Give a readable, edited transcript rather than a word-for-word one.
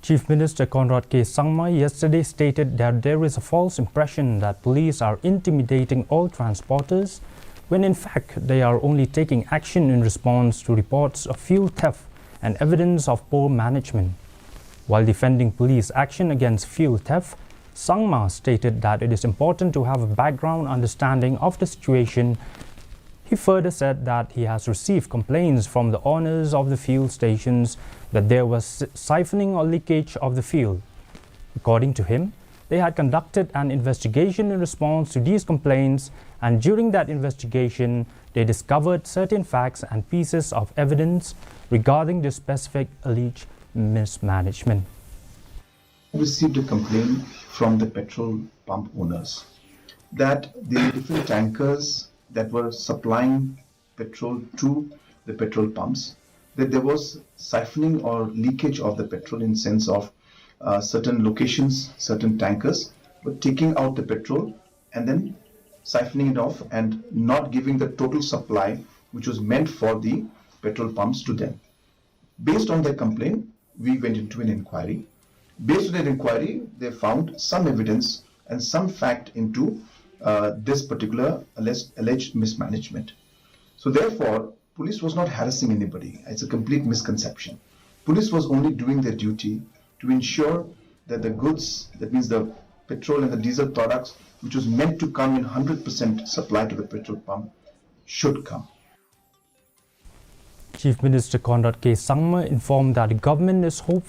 Chief Minister Conrad K. Sangma yesterday stated that there is a false impression that police are intimidating all transporters, when in fact they are only taking action in response to reports of fuel theft and evidence of poor management. While defending police action against fuel theft, Sangma stated that it is important to have a background understanding of the situation. He further said that he has received complaints from the owners of the fuel stations that there was siphoning or leakage of the fuel. According to him, they had conducted an investigation in response to these complaints, and during that investigation, they discovered certain facts and pieces of evidence regarding the specific alleged mismanagement. We received a complaint from the petrol pump owners that the different tankers that were supplying petrol to the petrol pumps, that there was siphoning or leakage of the petrol in sense of certain locations, certain tankers were taking out the petrol and then siphoning it off and not giving the total supply which was meant for the petrol pumps to them. Based on their complaint, we went into an inquiry. Based on that inquiry, they found some evidence and some fact into this particular alleged mismanagement. So therefore, police was not harassing anybody. It's a complete misconception. Police was only doing their duty to ensure that the goods, that means the petrol and the diesel products, which was meant to come in 100% supply to the petrol pump, should come. Chief Minister Conrad K. Sangma informed that the government is hopeful